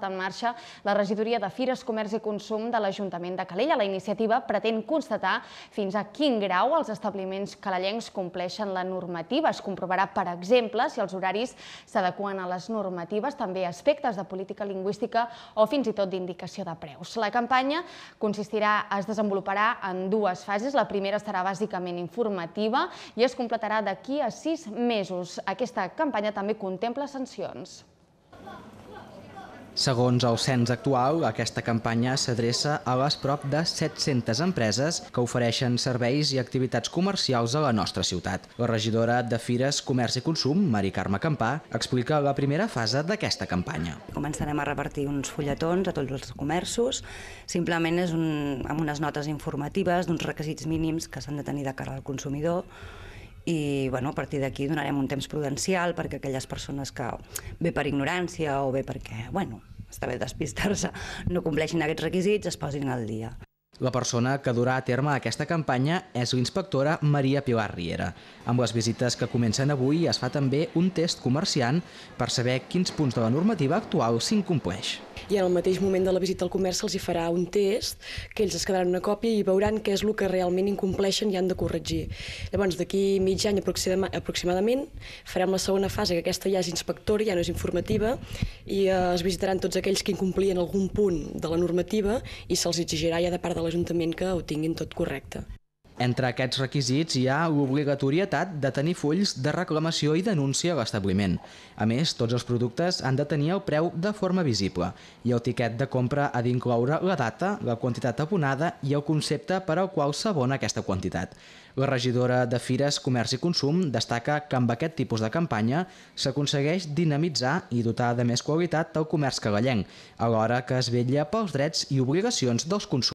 En marxa la regidoria de Fires, Comerç i Consum de l'Ajuntament de Calella. La iniciativa pretén constatar fins a quin grau els establiments calellencs compleixen la normativa. Es comprovarà, per exemple, si els horaris s'adeqüen a les normatives, també aspectes de política lingüística o fins i tot d'indicació de preus. La campanya es desenvoluparà en dues fases. La primera serà bàsicament informativa i es completarà d'aquí a 6 mesos. Aquesta campanya també contempla sancions. Segons el cens actual, aquesta campanya s'adreça a les prop de 700 empreses que ofereixen serveis i activitats comercials a la nostra ciutat. La regidora de Fires, Comerç i Consum, Mari Carme Campà, explica la primera fase d'aquesta campanya. Començarem a repartir uns fulletons a tots els comerços. Simplement és amb unes notes informatives d'uns requisits mínims que s'han de tenir de cara al consumidor. I a partir d'aquí donarem un temps prudencial perquè aquelles persones que, bé per ignorància o bé perquè, està bé despistar-se, no compleixin aquests requisits, es posin al dia. La persona que durà a terme aquesta campanya és l'inspectora Maria Pilar Riera. Amb les visites que comencen avui es fa també un test comerciant per saber quins punts de la normativa actual s'incompleix. I en el mateix moment de la visita al comerç se'ls farà un test, que ells es quedaran una còpia i veuran què és el que realment incompleixen i han de corregir. Llavors, d'aquí mig any aproximadament, farem la segona fase, que aquesta ja és inspectora, ja no és informativa, i es visitaran tots aquells que incomplien algun punt de la normativa i se'ls exigirà ja de part de l'Ajuntament que ho tinguin tot correcte. Entre aquests requisits hi ha l'obligatorietat de tenir fulls de reclamació i denúncia a l'establiment. A més, tots els productes han de tenir el preu de forma visible i el tiquet de compra ha d'incloure la data, la quantitat abonada i el concepte per al qual s'abona aquesta quantitat. La regidora de Fires, Comerç i Consum destaca que amb aquest tipus de campanya s'aconsegueix dinamitzar i dotar de més qualitat el comerç calellenc, alhora que es vetlla pels drets i obligacions dels consumidors.